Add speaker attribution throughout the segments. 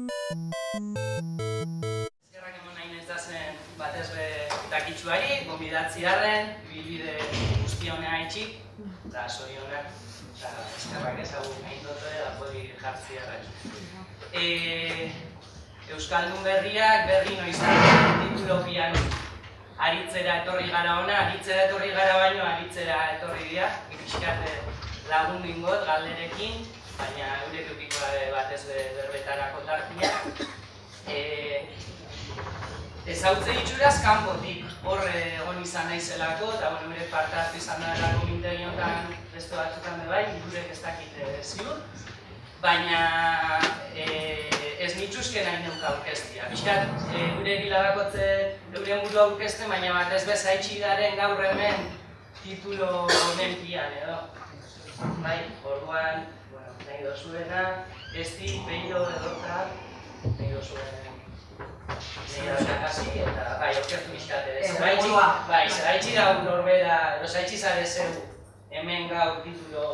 Speaker 1: Eskerrak emon nahi nezazen batez be dakitsuari, gonbidatziarren, ibilbide guzti honea itxik, eta zorionak, eta eskerrak ezagun nahi dute, da podi jartziarren. Euskaldun berriak berri noizan titulogian aritzera etorri gara ona, aritzera etorri gara baino aritzera etorri dira, pixkat lagundu ingot galderekin, baina eurek eukiko batez berbetarako tartia. Ezautze itxuraz kanpotik hor egon izan naizelako, eta eurek parte hartu izan darako mintegi honetan beste batzutan bai, eurek ez dakite ziur. Baina ez nituzke nahi neuk aurkeztia. Piskat, gure gilabakotze euren buru aurkezten, baina batez bezaitxi daren gaur hemen titulo honen pian edo. Bai, orduan, nahi dozuena, esti, peilo edota, nahi dozuena. Eta, bai, aurkeztu bizkate. Zeraitxi da norbera, edo zeraitxi zare zeu hemen gaur titulo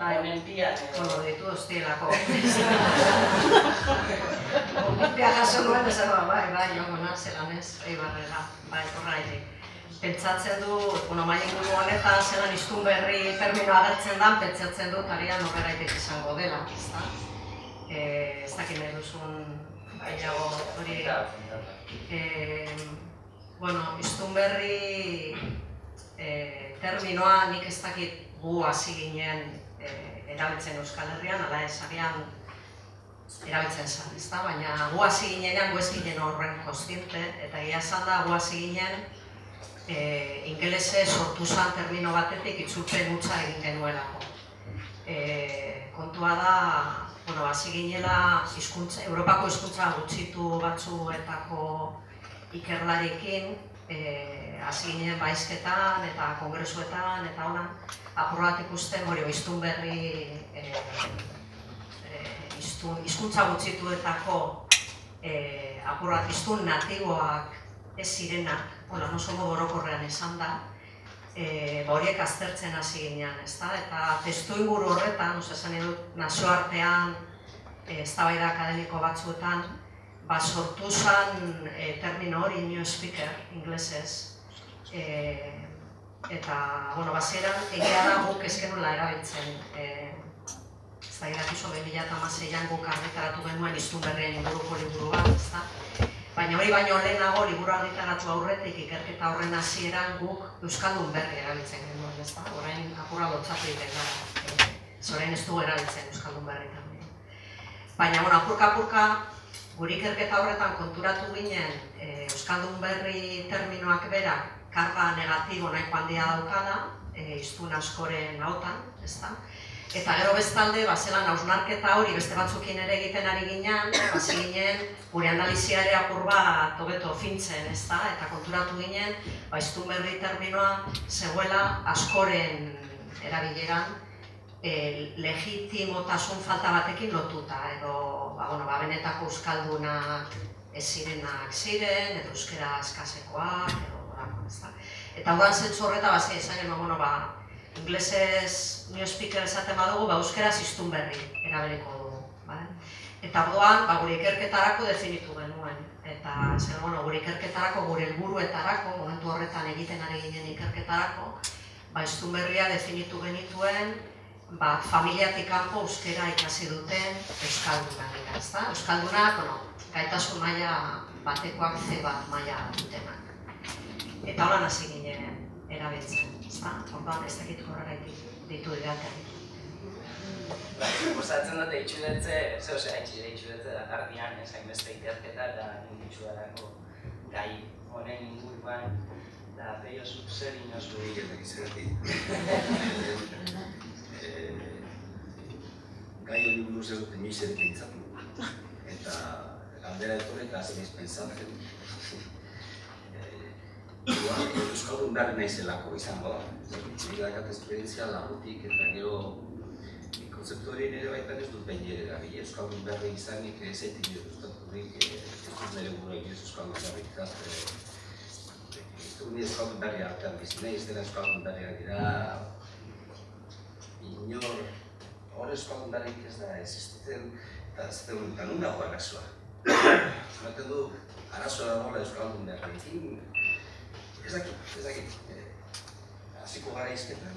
Speaker 1: honen pian edo.
Speaker 2: Bueno, ditu hostielako. Ompia jaso nuen esan bai, joango zelan ez, Eibarrera, bai, horraitik. Pentsatzen du, maien inguru honetan zelan hiztun berri terminoa agertzen da, pentsatzen dut arian horraitik izango dela, ezta? Ez dakit nahi duzun gehiago hori. Bueno, hiztun berri terminoa nik ez dakit gu hasi ginen erabiltzen Euskal Herrian, ala ez agian erabiltzen zen, ezta? Baina gu hasi ginenean gu ez ginen horren kontziente, eta egia esan da gu hasi ginen ingelese sortu zen termino batetik itzulpen hutsa egin genuelako. Kontua da, hasi ginela Europako hizkuntza gutxitu batzuetako ikerlariekin, hasi ginen baizketan eta kongresuetan eta honan, apur bat ikusten hori hiztun berri, hizkuntza gutxituetako apur bat hiztun natiboak ez zirenak, oso modu orokorrean esan da, horiek aztertzen hasi ginean, ezta? Eta testuinguru horretan, esan edut, nazioartean, eztabaida akademiko batzuetan, sortu zen termino hori new speaker, inglesez, eta, bazieran, egia da guk ez genuela erabiltzen. Ez da, irakizo 2016an guk argitaratu genuen hiztun berrien inguruko liburu bat, ezta? Baina hori baino lehenago liburu argitaratu aurretik ikerketa horren hasieran guk euskaldun berri erabiltzen genuen, ezta? Orain apurra lotzatu egiten gara, orain ez dugu erabiltzen euskaldun berri tamien. Baina, apurka-apurka, gure ikerketa horretan konturatu ginen euskaldun berri terminoak berak karga negatibo nahiko handia daukala, hiztun askoren ahotan, ezta? Eta gero bestalde, zelan hausnarketa hori beste batzukin ere egiten ari ginen, hasi ginen gure analizia ere apur bat hobeto fintzen, ezta? Eta konturatu ginen, hiztun berri terminoa zegoela askoren erabileran legitimotasun falta batekin lotuta, edo benetako euskaldunak ez zirenak ziren, edo euskera eskasekoak, edo ezta? Eta horren zentzu horreta esan genuen, inglesez new speaker esaten badugu, euskeraz hiztun berri erabiliko dugu. Eta orduan, gure ikerketarako definitu genuen. Eta gure ikerketarako, gure helburuetarako, momentu horretan egiten ari ginen ikerketarako, hiztun berria definitu genituen familiatik kanpo euskera ikasi duten euskaldunak dira, ezta? Euskaldunak, gaitasun maila batekoak C1 maila dutenak. Eta holan hasi ginen erabiltzen, ezta? Orduan ez dakit horregaitik ditu didaten.
Speaker 1: Gustatzen dute itxuretze, itxuretze da tartian, ezain beste ikerketa eta ninditzu darako gai honen inguruan, eta peio zuk zer inozu.
Speaker 3: Iketak izeratik. Gai hori buruz ez dut inoiz ere pentsatu. Eta galdera etorri eta hasi naiz pentsatzen. Euskaldun berri naizelako izango da. Nik dakat esperientzia lagutik eta gero konzeptu hori nire baitan ez dut behin ere erabili. Euskaldun berri izanik ezaitik nire gustaturik, ez dut nire burua inoiz euskaldun berrikat. Ez dut nire euskaldun berri artean bizi nahi, ez dela euskaldun berriak dira inor hor euskaldun berrik ez da existitzen eta ez dut nun dago arazoa. ematen du, arazoa dagoela euskaldun berriekin, ez dakit, hasiko gara izketan,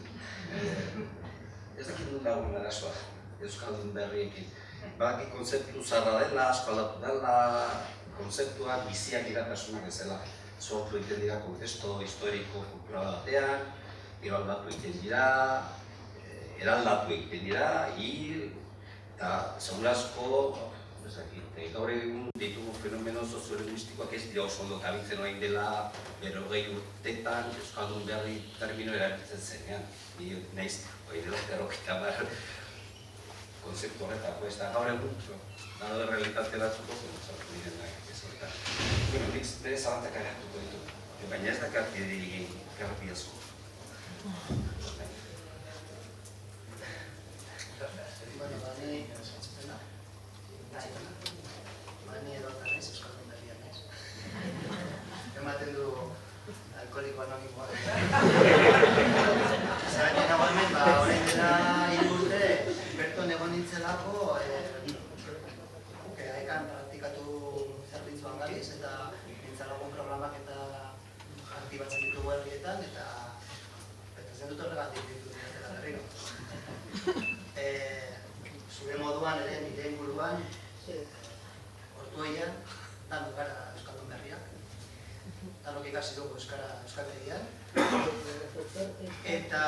Speaker 3: ez dakit dut dagoen arazoa euskaldun berriekin. Badaki kontzeptu zarra dela, asko aldatu dela, kontzeptuak biziak iratasunak ezela. Sortu egiten dira kontesto historiko kultura batean, gero aldatu egiten dira, eraldatu egiten dira, hil, eta segurazko, gaur egun ditugu fenomeno soziolinguistikoak ez dira oso ondo kabitzen orain dela 40 urtetan euskaldun berri termino erabiltzen zenean. Ni naiz, hori dela 50 konzeptu horretako, ez da gaur egun, nada realitate batzuko sartu diren nahi ez horretan. Nik bere zalantzak agertuko ditu, baina ez dakar garbi asko.
Speaker 4: Bani edotan ez, euskaldun berrian ez. Ematen du alkoholiko anonimoa. Zeratzen nago hemen, orain dela 3 urte, berton egon nintzelako, aekan praktikatu zerbitzuan gabiz, eta nintzalagun programak eta aktibatzen ditugu herrietan, eta zen dut horregatik ditu dira berriro. Zure moduan ere, nire inguruan, Ortuellan, danok gara euskaldun berriak, danok ikasi dugu euskaltegian, eta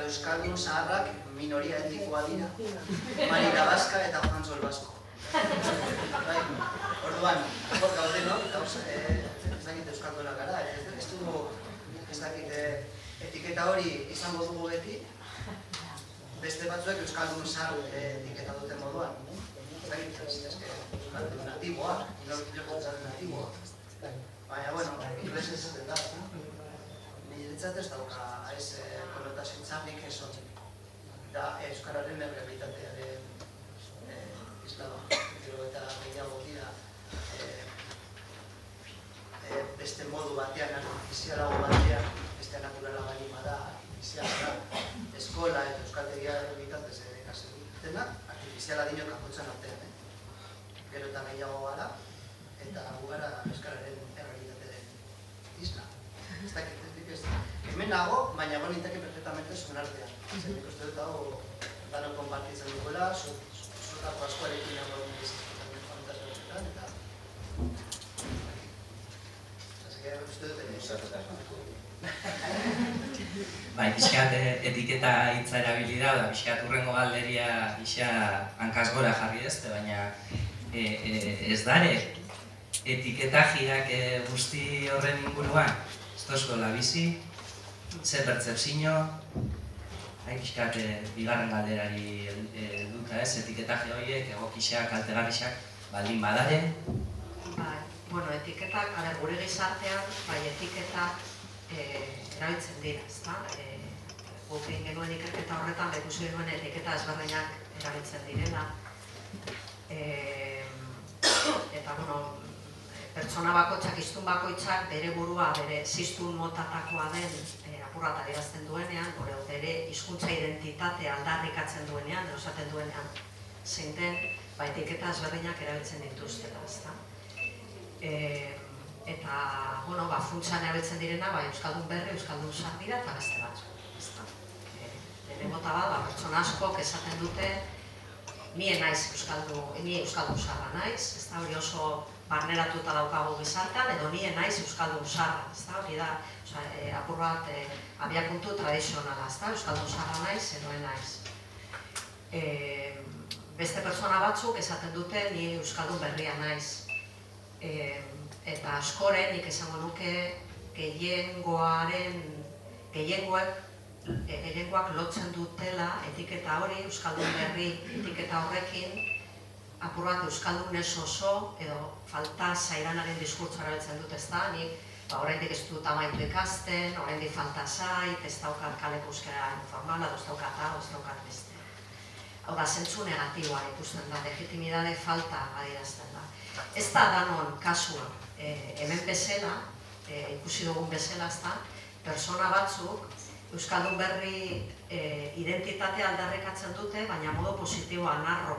Speaker 4: euskaldun zaharrak minoria etnikoa dira, Marina Baska eta Juanzol Basko. Orduan, hor gaudenok, ez dakit euskaldunak gara, ez dakit etiketa hori izango dugu beti, beste batzuek euskaldun zahar etiketa duten moduan. Ez dakit, euskaldun natiboak, jorkotzaren natiboak. Baina, bueno, inglés ez zaten da. Niretzat ez dauka ez konotazio txarrik ez hori. Da euskararen errealitatearen islaba. Gero eta gehiago dira beste modu batean, artifizialago batean, beste naturala bali bada, artifiziala da, eskola eta euskaltegia bitartez ikasi dutena, artifiziala dinok akotzen artean. Gero eta gehiago gara, eta gu gara euskararen errealitatearen isla. Ez dakit, hemen nago, baina egon ninteke perfectamente zuen artean. Zer nik uste dut hau danok konpartitzen duela, zutako askoarekin nago egun bizitzetan kontazioetan, eta uste dut
Speaker 5: Bai, pixkat etiketa hitza erabili da, pixkat hurrengo galderia isa hankaz gora jarri ez, baina ez dare etiketajiak guzti horren inguruan, ez tozkola bizi, ze pertzepzio, pixkat bigarren galderari duta ez, etiketaje horiek, egokixak, kaltegarrixak, baldin badare.
Speaker 2: Bueno, etiketak, gure gizartean, bai etiketak erabiltzen dira, ezta? Guk egin genuen ikerketa horretan, ikusi genuen etiketa ezberdinak erabiltzen direla. Eta, bueno, pertsona bakoitzak, hiztun bakoitzak, bere burua, bere ziztun motatakoa den apurrat adierazten duenean, bere hizkuntza identitatea aldarrikatzen duenean, esaten duenean, zein den, etiketa ezberdinak erabiltzen dituztela, ezta? Eta, bueno, funtsan erabiltzen direna, euskaldun berri, euskaldun zahar dira eta beste batzuk. Lehenengo eta bat, pertsona askok esaten dute, ni euskaldun zaharra naiz, ez da hori oso barneratuta daukagu gizartean, edo ni naiz euskaldun zaharra, ez da hori da, apur bat abiapuntu tradizionala, ez da, euskaldun zaharra naiz, edo naiz. Beste pertsona batzuk esaten dute, ni euskaldun berria naiz. Eta askoren, nik esango nuke, gehiengoak lotzen dutela etiketa hori, euskaldun berri etiketa horrekin, apur bat euskaldun ez oso, edo falta zaidanaren diskurtsoa erabiltzen dut, ez da, nik oraindik ez dut amaitu ikasten, oraindik falta zait, ez daukat kaleko euskara informala, ez daukat hau, ez daukat beste. Hau da, zentzu negatiboa ikusten da, legitimidade falta adierazten da. Ez da danon kasua, hemen bezala, ikusi dugun bezala, ez da, persona batzuk euskaldun berri identitatea aldarrikatzen dute, baina modu positiboa, narro,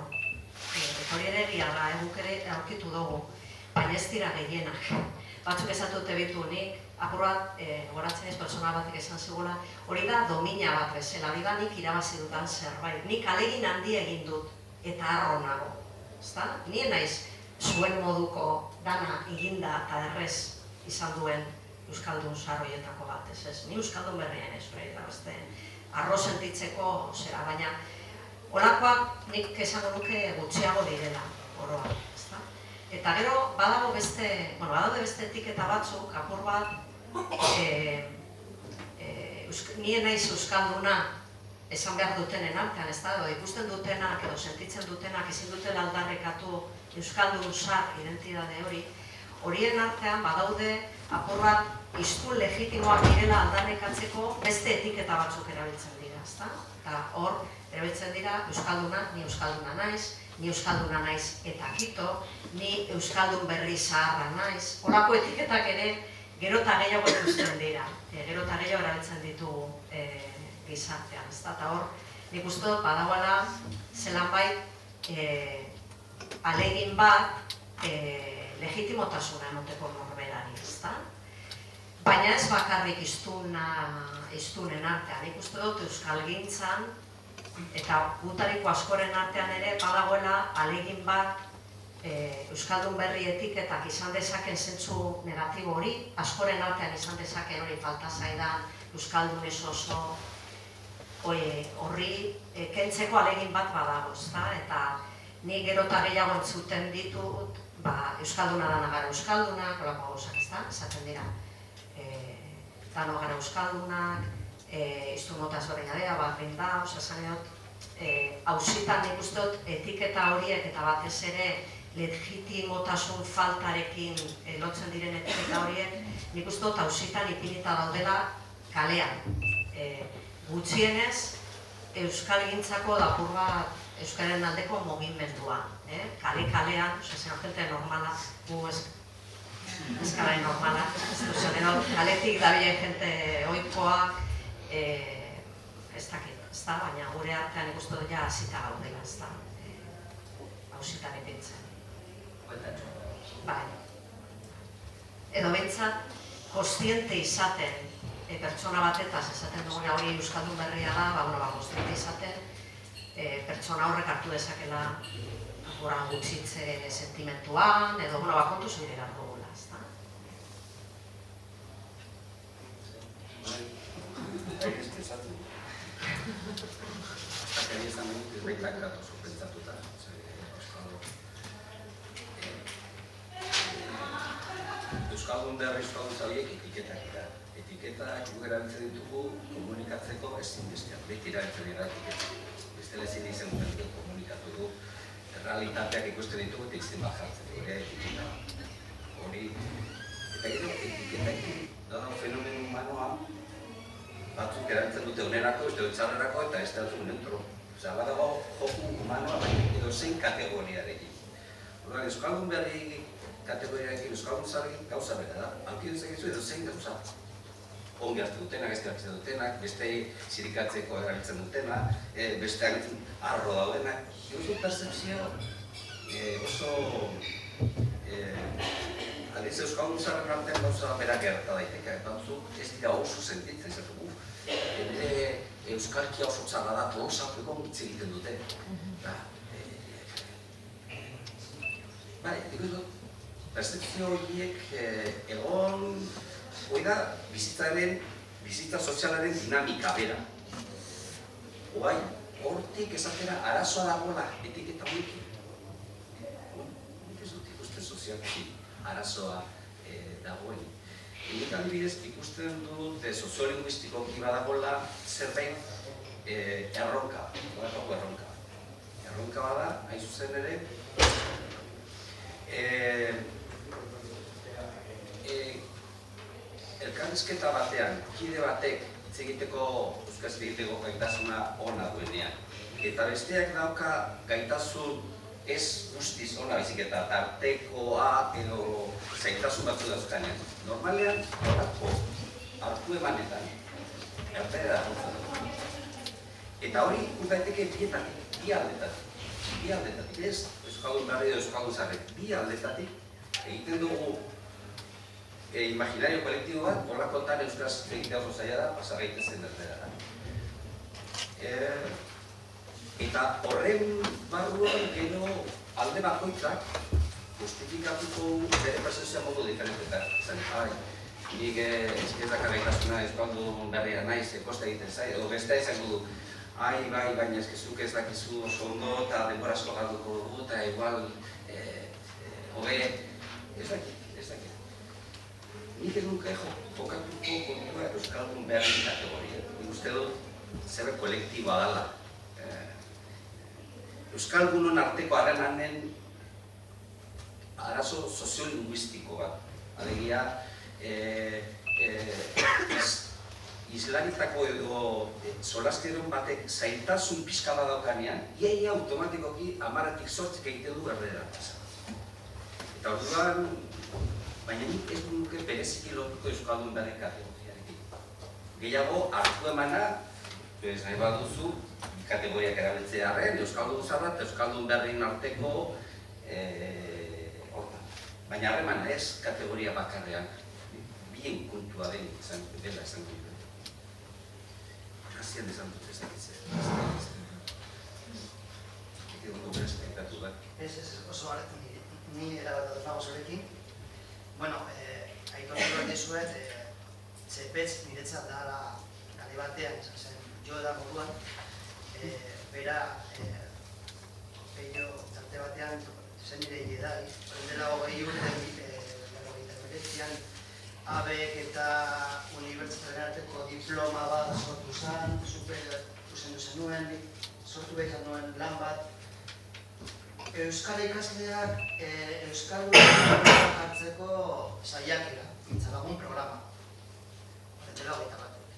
Speaker 2: Eta hori ere egia da, guk ere aurkitu dugu, baina ez dira gehienak. Batzuk esatu tebitu nik, apur bat, goratzen ez pertsona batek esan zigula, hori da domina bat bezala, hori da nik irabazi dudan zerbait. Nik alegin handi egin dut eta harro nago. Nien naiz zuen moduko dana eginda eta errez izan duen Euskaldun sarroietako bat, ez. Ni Euskaldun berrien ez, beste arro sentitzeko zera, baina holakoak nik esango nuke gutxiago direla, oroa. Eta gero, badago beste etiketa batzuk, apur bat, nien naiz Euskalduna esan behar dutenen artean, ez da, edo ikusten dutenak edo sentitzen dutenak ezin dutela aldarrekatu Euskaldun zar identitate hori, horien artean badaude apur bat hiztun legitimoak direla aldarrekatzeko beste etiketa batzuk erabiltzen dira, ez da? Eta hor, erabiltzen dira Euskalduna, ni Euskalduna naiz, ni Euskalduna naiz eta kito, ni Euskaldun berri zaharra naiz. Horako etiketak ere gero eta gehiago ikusten dira, gero eta gehiago erabiltzen ditugu gizartean, ez da? Eta hor, nik uste dut badagoela zelan bai alegin bat legitimotasuna emoteko norberari, ez da? Baina ez bakarrik hiztunen artean, nik uste dut euskalgintzan eta gutariko askoren artean ere badagoela alegin bat Euskaldun berri etiketak izan dezaken zentzu negatibo hori, askoren artean izan dezaken hori falta zaidan Euskaldun ez oso horri kentzeko alegin bat badago, eta ni gero eta gehiago entzuten ditut Euskalduna dana gara Euskaldunak, holako gauzak, esaten dira. Dano gara Euskaldunak, iztun notaz berdina dira, berdin da, esan edot, hausitan nik uste dut etiketa horiek eta batez ere legitimotasun faltarekin lotzen diren etiketa horiek, nik uste dut hausitan ipinita daudela kalean. Gutxienez, euskalgintzako dapur bat euskaren aldeko mugimendua. Kale-kalean, zen jente normala, gu ez kale normala, kaletik dabilen jente oikoak, ez dakit, baina gure artean ikustu dut ja hasita gaudela, ez da, hausitan ipintzen. Bai. Edo behintzat, kostiente izaten, pertsona batetaz esaten duguna hori Euskaldun berria da, kostiente izaten, pertsona horrek hartu dezakela gutxitze sentimentuan, edo kontu zuire gara dugula, ez da?
Speaker 3: Aztakari esan dut, baitak gato sorpentsatuta. Euskaldun berri Euskaldun zabiek etiketak dira. Etiketak guk erabiltzen ditugu komunikatzeko ezinbestean. Beti erabiltzen dira etiketak. Bestela ezin izan dut komunikatu du. Realitateak ikusten ditugu eta izten bat jartzen dure etiketa. Hori, eta gero etiketak dago fenomeno humanoa batzuk erabiltzen dute onerako, ez dut txarrerako eta ez dut neutro. Osea, badago joku humanoa baina edo zein kategoriarekin. Horren, Euskaldun berri kategoriarekin Euskaldun zarri gauza bera da. Alki duzekizu edo zein gauza. Ongi hartu dutenak, ez hartzen dutenak, beste zirikatzeko erabiltzen dutenak, beste arro daudenak. Oso percepzio oso adiz Euskaldun zarren artean gauza bera gerta daiteke. Batzuk ez dira oso sentitzen, ez dugu. Euskalkia oso txarra da, tolosako egon hitz egiten dute. Bai, diku dut, percepzio horiek egon, hori da, bizitza sozialaren dinamika bera. Oai, hortik esatera arazoa dagoela etiketa horiekin. Nik ez dut ikusten sozialki arazoa dagoen. Nik adibidez ikusten dut soziolinguistikoki badagoela zerbait erronka, horretako erronka. Erronka bada, hain zuzen ere, elkarrizketa batean, kide batek hitz egiteko, euskaz egiteko gaitasuna ona duenean. Eta besteak dauka gaitasun ez guztiz ona baizik eta tartekoa edo zaitasun batzu dauzkanean. Normalean, horako hartu emanetan, ertera da. Eta hori, daiteke bi aldetan. bi aldetatik, ez euskaldun berri edo euskaldun zaharrek, bi aldetatik egiten dugu imaginario kolektibo bat, holakotan euskaraz egitea oso zaila da, pasa gaitezen erdera. Eta horren barruan gero alde bakoitzak justifikatuko bere percepzioa modu diferentetan. Nik ezkerrak gaitasuna euskaldun berria naiz, kosta egiten zai, edo bestea izango du. Bai, baina eskezuk ez dakizu oso ondo eta denbora asko galduko dugu eta igual hobe ez dakit. Nik ez nuke jokatuko kontua euskaldun berri kategoria. Nik uste dut zerbait kolektiboa dela. Euskaldunon arteko harremanen arazo soziolinguistiko bat. Alegia, islaritako edo solaskeron batek zailtasun pixka bat daukanean, iaia automatikoki 10-8 egiten du erdera pasa. Eta orduan, baina nik ez nuke bereziki lotuko euskaldun berri kategoriarekin. Gehiago, hartu emana, nahi baduzu, kategoriak erabiltzearen, euskaldun zaharra eta euskaldun berrien arteko hortan. Baina harremana ez kategoria bakarrean, bien kontua den dela esan dut. Hazian esan dut ez dakitzen. Eki dugu berezpektatu bat.
Speaker 4: Ez, oso hartu ni erabatatu nago zurekin. Bueno, aitortu bat dizuet, Zepetz niretzat da gari batean, jo da moduan, bera, peio tarte batean, zen nire jedai, horrendela 20 urte, ABEK eta unibertsitatearen arteko diploma bat sortu zen, zuzendu zenuen, sortu behar nuen lan bat. Euskal ikasleak Euskal hartzeko saiakera, mintzalagun programa. Horrendela 21 urte,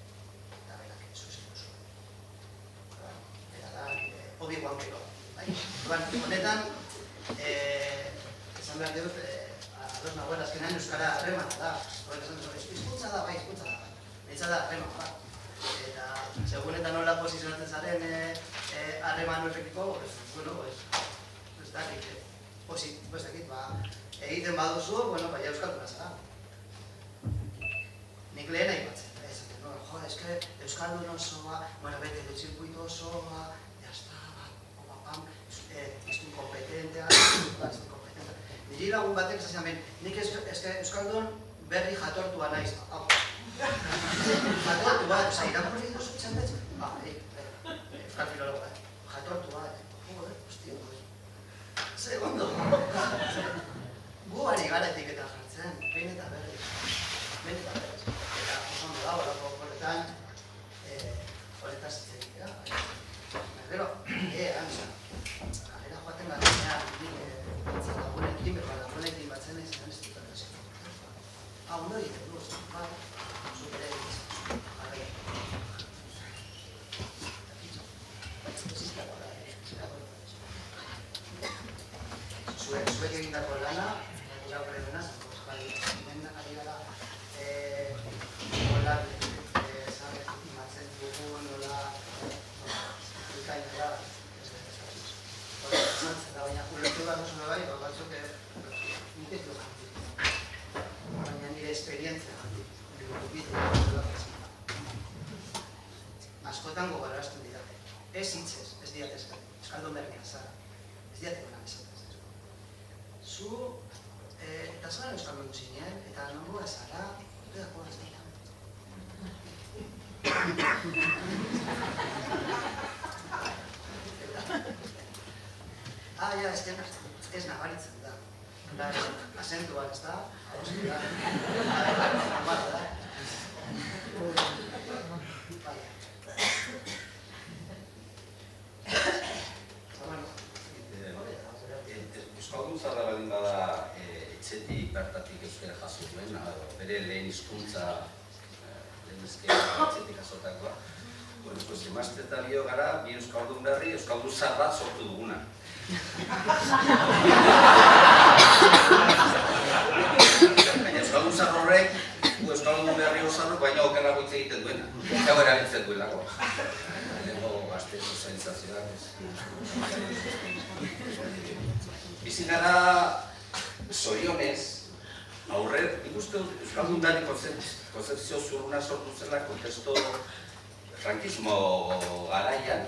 Speaker 4: eta berak zuzendu zuen. Eta da, Obi-Wan Kenobi. Honetan, esan behar dut, ados nagoen azkenean euskara harremana da. Hizkuntza da, bai, hizkuntza da. Nitza da harremana da. Eta, segun eta nola posizionatzen zaren harreman horrekiko, bueno, ez dakit, egiten baduzu, bueno, bai euskalduna zara. Nik lehen aipatzen, jo, eske euskaldun osoa, bueno, bete de zirkuito osoa, jazta, iztun kompetentea, niri lagun batek esatzen ben, nik euskaldun berri jatortua naiz. Jatortua, irakurri duzu txandetz? Euskal filologa, jatortua, hostia, segundo. Gu ari gara etiketa jartzen, behin eta berriz. Eta oso ondo da, horako horretan, horretaz egitea. Gero, agera joaten garenean, lagunekin, lagunekin batzen izan ez dut errezen. Ondo egiten du, bai, zupere egitzen, jarri. Zuek egindako lana, gura brevena, hemen ari gara, nola imatzen dugu, nola ikaina da, baina ulertu behar duzune bai, batzuk nik ez du jantik. Baina nire esperientzia jantik. Askotan gogorarazten didate. Ez hitzez, ez diatez gati. Euskaldun berrian zara. Ez diate gona esatez. Zu, eta zara euskaldun zinen, eta nongoa zara, horretako ez dira. Ja, ez nabaritzen da. Asentua ez da, hausia da. Normala da.
Speaker 3: Euskaldun zaharra baldin bada etxetik bertatik euskara jaso duen, bere lehen hizkuntza lehen ezkera etxetik jasotakoa. Emazte bio gara, bi euskaldun berri, euskaldun zahar bat sortu duguna. Baina euskaldun zahar horrek, euskaldun berri osarrok, baina okerrago hitz egiten duena. Gau erabiltzen duelako. Lego gazteko sensazioak ez. bizi gara zorionez, nik uste euskaldunari konzepzio zurruna sortu zela kontesto frankismo garaian,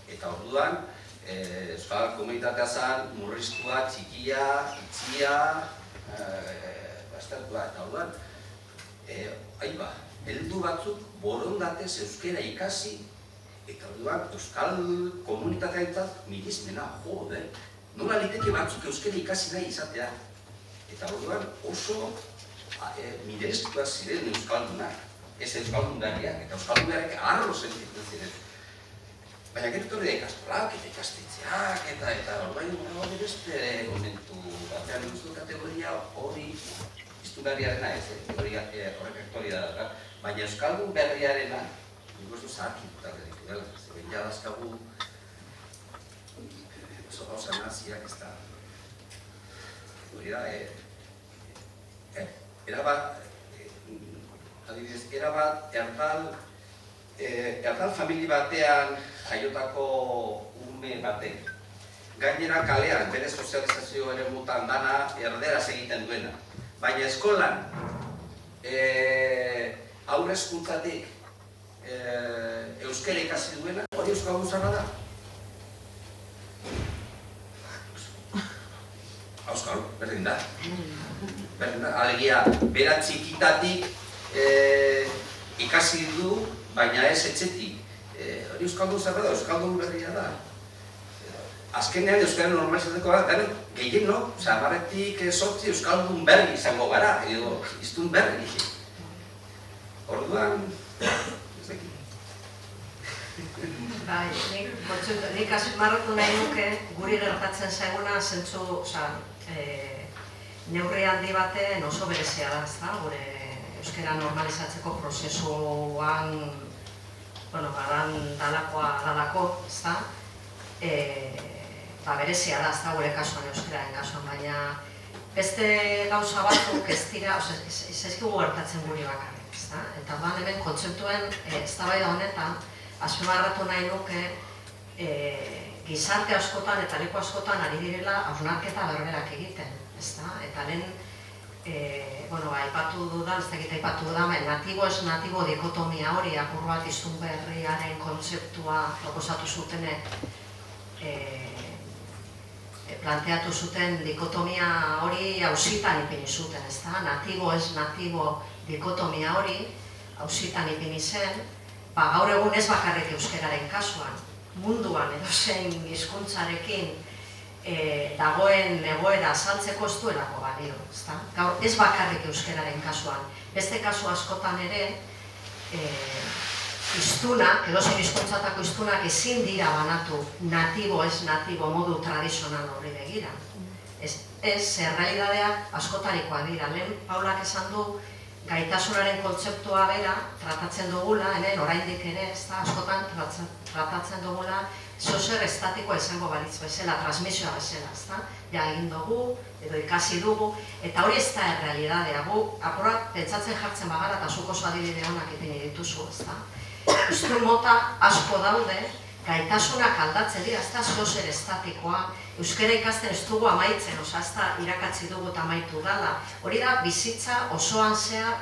Speaker 3: eta orduan euskal komunitatea zen murriztua, txikia, itxia, baztertua, eta orduan heldu batzuk borondatez euskera ikasi, eta orduan euskal komunitatea entzat mirizmena, jode, nola liteke batzuk euskera ikasi nahi izatea. Eta orduan oso miderezkoa ziren euskaldunak, ez euskaldunariak, eta euskaldunariak arro sentitzen ziren. Baina gero hori da ikastolak eta ikastetxeak, eta hori beste momentu batean ikustu kategoria hori iztungarriarena ez, horrek aktualidad da, baina euskaldun berriarena nik uste zaharkituta ditu dela, zeben jadazkagu oso gauza naziak ez da. Hori da, erabat erdal famili batean jaiotako ume batek. Gainera kalean, bere sozializazio ere mutan dana erderaz egiten duena. Baina eskolan, aurre hezkuntzatik euskera ikasi duena, hori euskaldun zarra da. Euskal, berdin da. Alegia, bera txikitatik ikasi du, baina ez etxetik. Hori euskaldun zarra da, euskaldun berria da. Azkenean euskara normalizateko da, gehienok, hamarretik sortzi euskaldun berri izango gara, edo iztun berri. Orduan, ez dakit.
Speaker 2: Bai, nik azpimarratu nahi nuke guri gertatzen zaiguna zentzu, neurri handi baten oso berezia da, ezta? Gure euskara normalizatzeko prozesuan, badan dalako, ezta? Berezia da, ezta gure kasuan, euskararen kasuan, baina beste gauza batzuk ez dira, ez ezkigu gertatzen guri bakarrik, ezta? Eta hemen kontzeptuen eztabaida honetan, azpimarratu nahi nuke gizarte askotan eta leku askotan ari direla hausnarketa berberak egiten, ezta? Eta lehen, aipatu dudan, ez dakit aipatu dudan, natibo ez natibo dikotomia hori, apur bat iztun berriaren kontzeptua proposatu zutenek, planteatu zuten dikotomia hori auzitan ipini zuten, ezta? Natibo ez natibo dikotomia hori auzitan ipini zen, gaur egun ez bakarrik euskararen kasuan, munduan edozein hizkuntzarekin dagoen egoera azaltzeko ez duelako balio, ezta? Gaur ez bakarrik euskararen kasuan, beste kasu askotan ere hiztunak, edozein hizkuntzatako hiztunak ezin dira banatu natibo ez natibo modu tradizional horri begira. Ez, errealitateak askotarikoak dira. Lehen Paulak esan du gaitasunaren kontzeptua bera tratatzen dugula, hemen oraindik ere, askotan tratatzen dugula zozer estatikoa izango balitz bezala, transmisioa bezala, ezta? Ja egin dugu, edo ikasi dugu, eta hori ez da errealitatea. Gu, apurat, pentsatzen jartzen bagara, eta zuk oso adibide honak ipini dituzu, ezta? Hiztun mota asko daude, gaitasunak aldatzen dira, ez da zozer estatikoa, euskara ikasten ez dugu amaitzen, ez da irakatsi dugu eta amaitu dala. Hori da, bizitza osoan zehar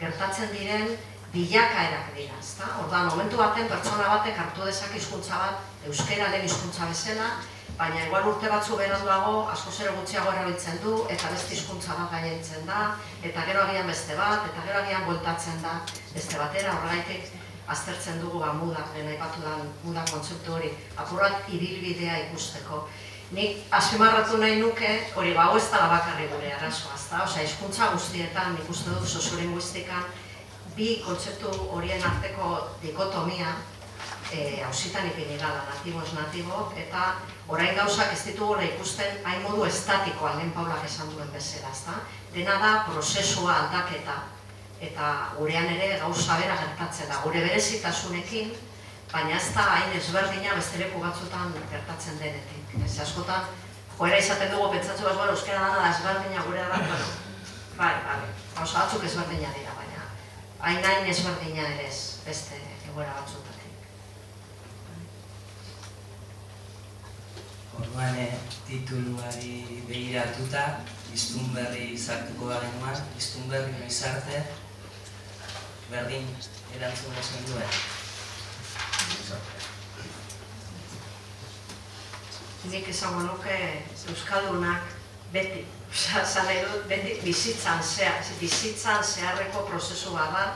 Speaker 2: gertatzen diren bilakaerak dira, ezta? Orduan, momentu baten pertsona batek hartu dezake hizkuntza bat, euskara lehen hizkuntza bezala, baina igual urte batzu beranduago, askoz ere gutxiago erabiltzen du, eta beste hizkuntza bat gainditzen da, eta gero agian beste bat, eta gero agian bueltatzen da beste batera, horregaitik aztertzen dugu muda, lehen aipatu den muda kontzeptu hori, apurat ibilbidea ikusteko. Nik azpimarratu nahi nuke, hori hau ez dela bakarri gure arazoa, ezta? Osea, hizkuntza guztietan, nik uste dut soziolinguistikan, bi kontzeptu horien arteko dikotomia auzitan ipini dela, natibo ez natibo, eta orain gauzak ez ditugula ikusten hain modu estatikoa, lehen Paulak esan duen bezala, ezta? Dena da prozesua aldaketa, eta gurean ere gauza bera gertatzen da, gure berezitasunekin, baina ez da hain ezberdina beste leku batzutan gertatzen denetik. Ez askotan, joera izaten dugu pentsatzu bat, euskara dana da ezberdina gure da, bai, gauza batzuk ezberdina dira, baina hain ezberdina ere ez beste egoera batzutatik.
Speaker 5: Orduan, Orduan tituluari begiratuta, hiztun berri sartuko garenuan, hiztun berri noiz arte, berdin erantzun esan duen.
Speaker 2: Nik esango nuke euskaldunak beti, esan nahi dut, beti bizitzan zeharreko prozesu bat da,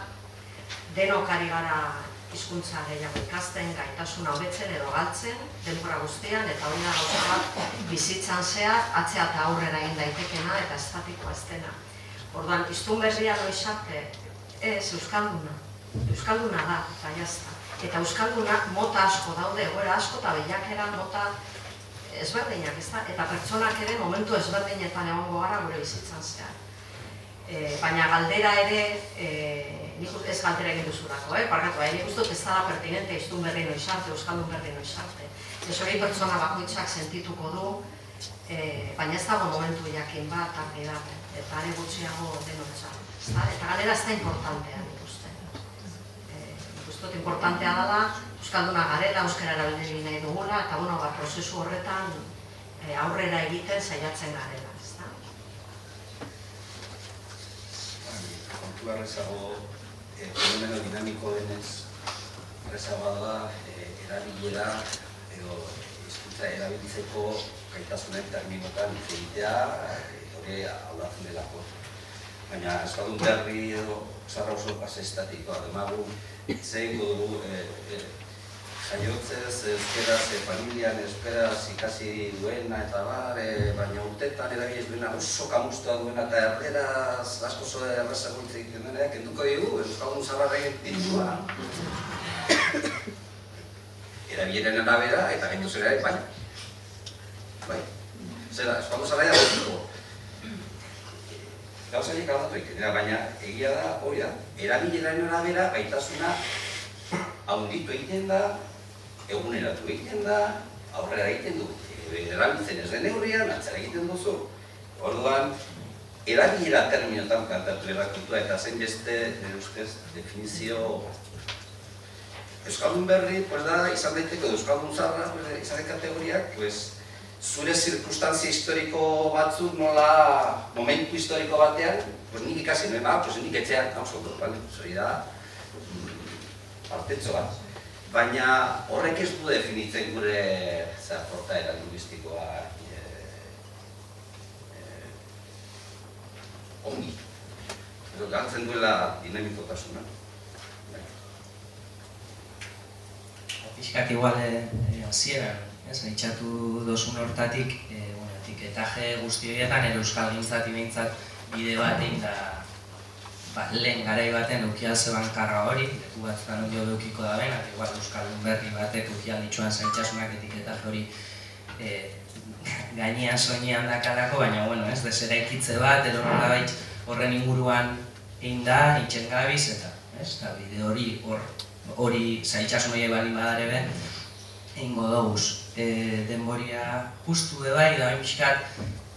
Speaker 2: denok ari gara hizkuntza gehiago ikasten, gaitasuna hobetzen edo galtzen, denbora guztian, eta hori da gauza bat bizitzan zehar, atzea eta aurrera egin daitekena eta estatikoa ez dena. Orduan, hiztun berria noiz arte, ez euskalduna da, eta jazta. Eta euskaldunak mota asko daude, egoera asko eta bilakera mota ezberdinak, ez da? Eta pertsonak ere momentu ezberdinetan egongo gara gure bizitzan zehar. Baina galdera ere, nik ez galdera egin duzulako, parkatu, nik uste dut ez dara pertinente hiztun berri noiz arte, euskaldun berri noiz arte. Ez hori pertsona bakoitzak sentituko du, baina ez dago momentu jakin bat, argi da, eta are gutxiago denontzat. Eta galera ez da importantea, nik uste. Nik uste dut importantea dela, euskalduna garela, euskara erabiltzen nahi dugula, eta prozesu horretan aurrera egiten saiatzen garela.
Speaker 3: Kontua errezago, fenomeno dinamiko denez, errezagoa da erabilera edo hizkuntza erabiltzeko gaitasunen terminotan hitz egitea hori aldatzen delako. Baina euskaldun berri edo zarra oso estatikoa demagu, zein dugu jaiotzez, euskeraz, familian euskeraz ikasi duena eta bar, baina urtetan erabilez duena oso kamustua duena eta erderaz asko oso errezago hitz egiten denean, kenduko dugu, euskaldun zabarren ditua. Erabileren arabera eta gaindu zera bai. Zera, euskaldun zabarra egiteko. Gauzaiek aldatu egiten, baina egia da, hori da, erabileren arabera gaitasuna haunditu egiten da, eguneratu egiten da, aurrera egiten du, erabiltzen ez den neurrian, atzera egiten duzu. Orduan, erabilera terminotan kantatu erakutua eta zein beste, ustez, definizio euskaldun berri, da, izan daiteko euskaldun zarra, izan daiteko kategoriak, zure zirkunstantzia historiko batzuk nola momentu historiko batean, nik ikasi nuen, nik etxean, hori da, partetxo bat. Baina horrek ez du definitzen gure portaera lingüistikoa ongi. Galtzen duela dinamikotasuna.
Speaker 5: Pixkat igual hasieran, itxatu dozun hortatik, etiketaje guzti horietan, euskalgintzat behintzat bide bat egin da lehen garai baten eukial zeban karra hori, leku batzutan ondio beukiko da bena, igual euskaldun berri batek eukial ditxuan zaitxasunak etiketaje hori gainean soinean dakalako, baina desera ikitze bat, edo nolabait horren inguruan egin da, itxen gabiz, eta bide hori zaitxasun hori balin badare ben, egingo doguz. Denboria justu bebai, da bain pixkat,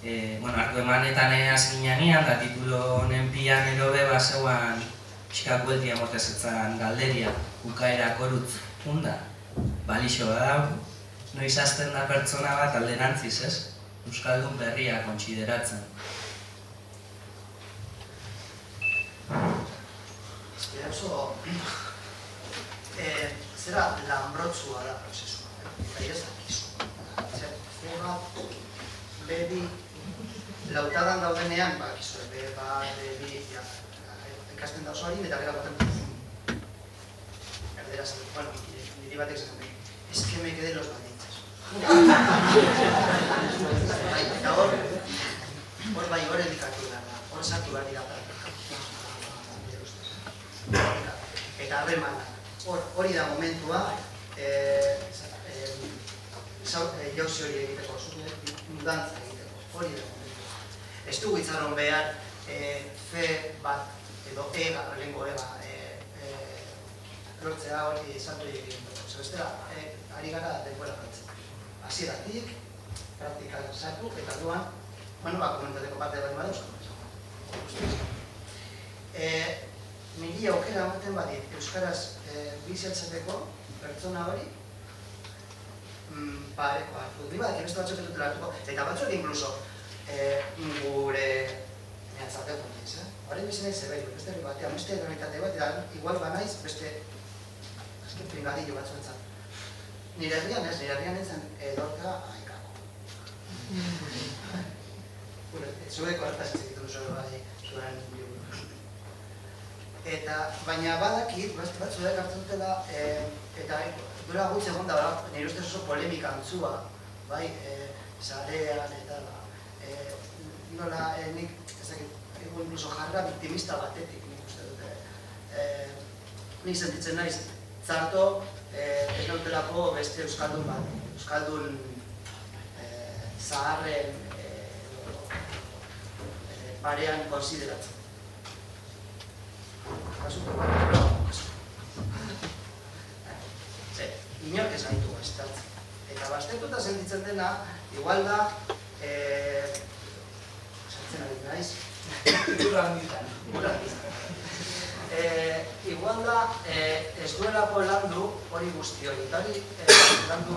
Speaker 5: hartu emanetan hasi ginean, da titulo honen pian erobe zeuan pixkat bueltia motezetzan galderia, bukaera korutz funda, balixo badau, noiz hasten da pertsona bat alderantziz, ez? Euskaldun berria kontsideratzen.
Speaker 4: Oso, zera lanbrotzua da prozesua, eta ez dakizu. Zera, bebi, lautadan daudenean, bakizu, bebi, ikasten da oso hori, eta gero baten duzu. Erderaz, niri batek zen, ez que me quede los baldintzas. Eta hor bai, hor edikatu da, hor sartu behar dira praktika. Eta harremana, hori da momentua, jauzi hori egiteko, mudantza egiteko, hori da momentua. Ez dugu itxaron behar, fe bat, edo ega, lehenko ega, lortzea hori salto egiteko. Bestela, ari gara denbora batzen. Hasieratik, praktika sartu, eta duan, komunitateko parte bali badauzko. Mili aukera ematen badit, euskaraz bizitzeko pertsona hori, parekoa. Nik badak beste batzuk ez dutela hartuko, eta batzuk inkluso gure neatzateko naiz, horren bizien ez zebeiru, beste herri batean, beste realitate bat, eta igual banaiz beste azken pringadillo batzuentzat. Nire herrian nintzen edorka aikako. Zueko hartaz ez egiten zuen bai, zuen liburu. Eta, baina badakit, batzuek hartzen dutela, eta duela gutxe egon da, nire ustez oso polemika antzua, bai, sarean eta nola, nik, ez dakit, incluso jarra victimista batetik, nik uste dute. Nik sentitzen naiz, txarto, ez nautelako beste euskaldun bat, euskaldun zaharren parean konsideratzen. Inork ez gaitu baztertzen. Eta baztertuta sentitzen dena, igual da, sartzen ari naiz, igual da, ez duelako landu hori guzti hori, eta hori landu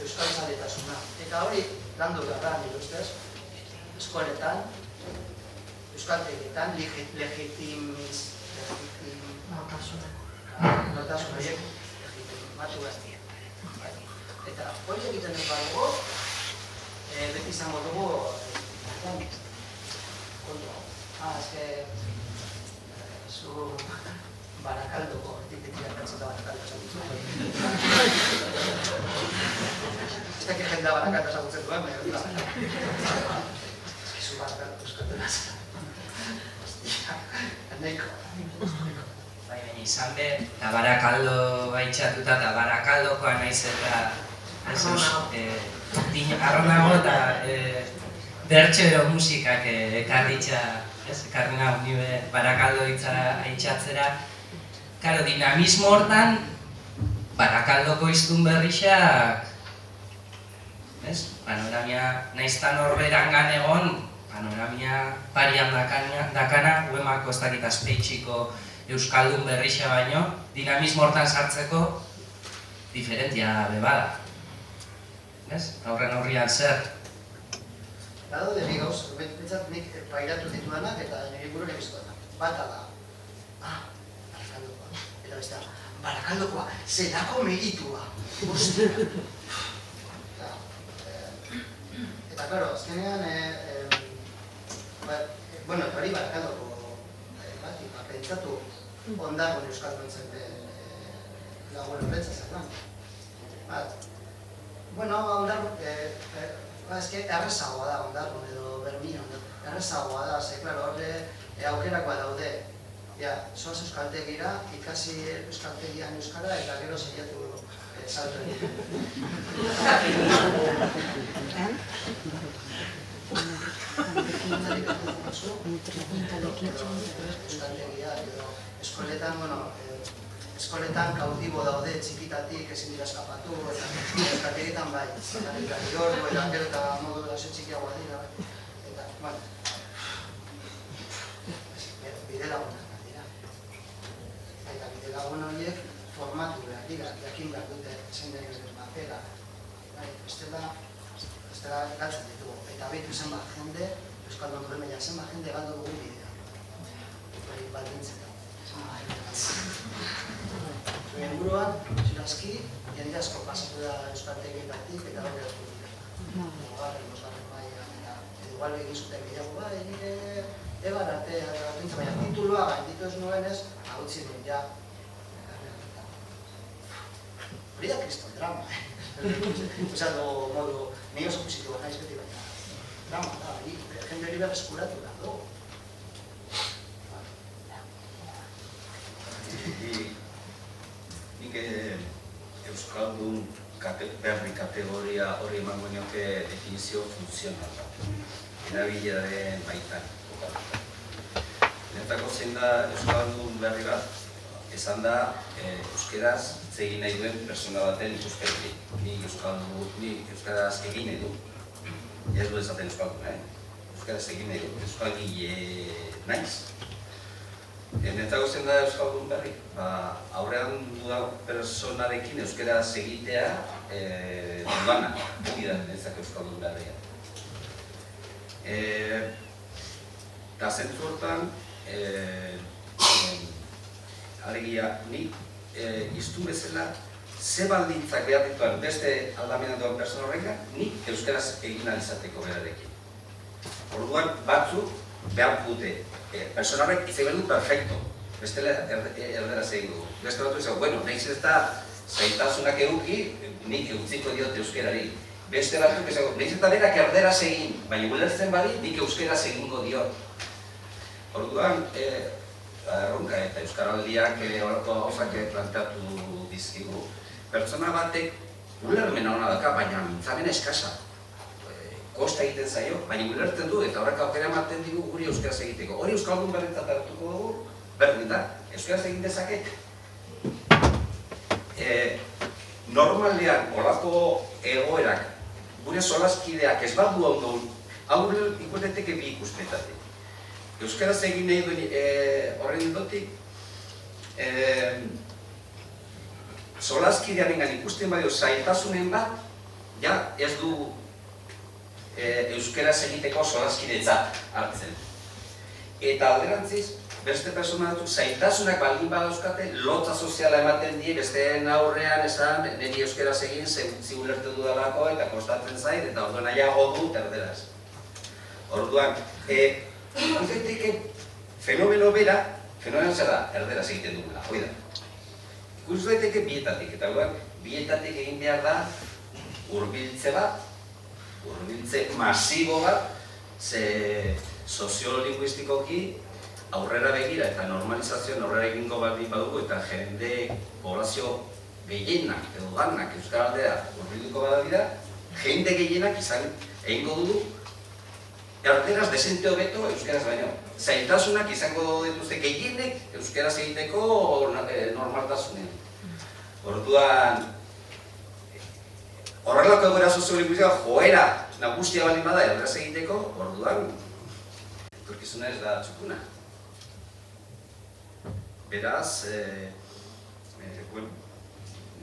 Speaker 4: euskal zaletasuna. Eta hori landu gara, nire ustez, eskoletan, euskaltegietan, notasun horiek legitimatu gaztien. Eta hori egiten dut badugu, beti izango dugu kontua. Ez zu Barakaldoko, tititia katzota Barakaldo esagutzen. Ez dakit jendea Barakaldo esagutzen duen, baina zu Barakaldo euskalduna zela. Hostia, neiko.
Speaker 5: Baina izan be, eta Barakaldo baitxatuta eta Barakaldokoa naiz eta arronago eta bertso edo musikak ekarritxa, ekarri nahu nire Barakaldo itxatzera. Karo, dinamismo hortan, Barakaldoko iztun berrixak, panoramia naiztan horberan gan egon, panoramia parian dakana, uemako ez dakit azpeitxiko euskaldun berrixa baino, dinamismo hortan sartzeko diferentia bebada. Horren horrian zer?
Speaker 4: Lado de bigauz, betzat nik pairatu ditudanak eta nire buruan egiztudanak. Bata da, Barakaldokoa, eta bestea, Barakaldokoa, zelako meritua. Ostia! Eta, klaro, azkenean, bueno, eta hori Barakaldoko batik, pentsatu ondargon euskaldun zen lagun horretza zen, bueno, ondargon, eske errezagoa da ondargon edo Bermion, errezagoa da, ze, klaro, horre aukerakoa daude. Ja, zoaz euskaltegira, ikasi euskaltegian euskara eta gero saiatu salto egiten. Euskaltegia edo eskoletan, eskoletan kautibo daude txikitatik ezin dira eskapatu, eta euskaltegietan bai, eta gero eta modu erasio txikiagoa dira, eta, bueno, bide lagunak dira. Eta bide lagun horiek formatu behar dira, jakin behar dute zein den mapera. Bestela galtzen ditugu. Eta behitu zenbat jende, euskaldun duen meia zenbat jende galdu dugu bidea. Hori baldintzeta. Zuen buruan, zirazki, jende asko pasatu da euskaltegietatik eta hori asko dira. Bosgarren mailan, eta igual egin zuten gehiago bai, nire ebar arte hartintza, baina tituloa gainditu ez nuenez, agutzi duen ja. Hori da kriston drama, Osea, modu, nahi oso positiboa naiz beti baina. Drama da, jende hori berreskuratu da, dugu.
Speaker 3: Nik euskaldun berri kategoria hori emango nioke definizio funtzionala. Erabilearen baitan. Nenetako zein da euskaldun berri bat, esan da euskeraz egin nahi duen persona baten ikuspegitik. Ni euskaraz egin nahi du. Ez du esaten euskaldun, euskaraz egin nahi du. Euskalgile naiz. Netako zen da Euskaldun berri, aurrean dudan personarekin euskaraz egitea bana, hori da netzak Euskaldun berria. Eta zentzu hortan, alegia, nik iztu bezala, ze baldintzak behar dituan beste aldamenan duen persona horrengan, nik euskaraz egin alizateko berarekin. Orduan batzuk behar dute, persona horrek izan du perfecto, bestela erderaz egin dugu. Beste batu izan, bueno, nahiz ez da zaitasunak eduki, nik eutziko diot euskerari. Beste batzuk izan, nahiz eta berak erderaz egin, baina ulertzen badi, nik euskeraz egingo diot. Orduan, erronka eta euskaraldiak horako gauzak planteatu dizkigu. Pertsona batek ulermena hona daka, baina mintzamena eskasa. Kosta egiten zaio, baina ulertzen du eta horrek aukera ematen digu guri euskaraz egiteko. Hori euskaldun berrentzat hartuko dugu, berdin da, euskaraz egin dezaket. Normalean, olako egoerak, gure solaskideak ez bat du ondo, hau ikuteteke bi ikuspetatik. Euskaraz egin nahi duen horren indotik, solaskidearen ikusten badio zailtasunen bat, ja ez du euskaraz egiteko solaskidetzat hartzen. Eta alderantziz, beste persona batzuk zailtasunak baldin badauzkate, lotza soziala ematen die, besteen aurrean esan, niri euskaraz egin zi ulertu dudalako eta kostatzen zait, eta orduan nahiago dut erderaz. Orduan, ikuseteke fenomeno bera, fenomeno zer da, erderaz egiten dugula, hoi da. Ikuseteke bietatik, eta orduan, bietatik egin behar da hurbiltze bat, hurbiltze masibo bat, ze soziolingüistikoki aurrera begira eta normalizazioan aurrera egingo baldin badugu eta jende poblazio gehienak edo danak euskaraldea hurbilduko badira, jende gehienak izan egingo dugu erderaz desente hobeto euskaraz baino. Zailtasunak izango dituzte gehienek euskaraz egiteko normaltasunean. Orduan, horrelako egoera soziolingüistikoa joera nagusia baldin bada erderaz egiteko, orduan, etorkizuna ez da txukuna. Beraz,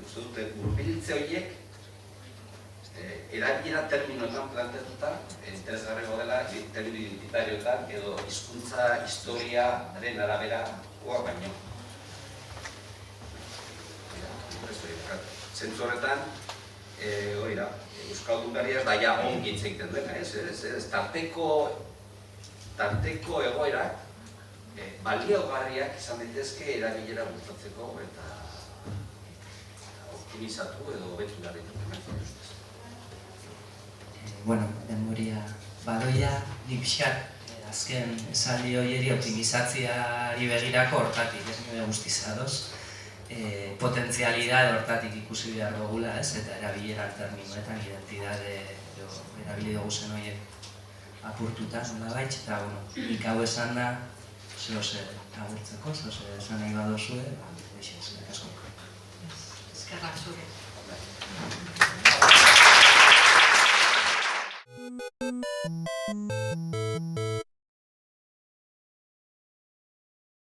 Speaker 3: uste dute hurbiltze horiek erabilera terminoetan planteatuta, interesgarrego dela, termino identitarioetan edo hizkuntza historiaren araberakoa baino. Zentzu horretan, hori da, euskaldun berria ez da ja ongi hitz egiten duena, ez tarteko egoerak baliogarriak izan daitezke erabilera bultzatzeko eta optimizatu edo hobetu behar ditu.
Speaker 5: Bueno, denboria badoia, nik pixkat azken esaldi horieri optimizatziari begirako hortatik, ez nire guztiz adoz. Potentzialidade hortatik ikusi behar dugula, ez? Eta erabilera terminoetan, identidade erabili dugu zen horiek apurtuta, nolabait, eta nik hau esan da, zehose agurtzeko, zehose esan nahi badozue, eskerrak asko.
Speaker 2: Eskerrak zure.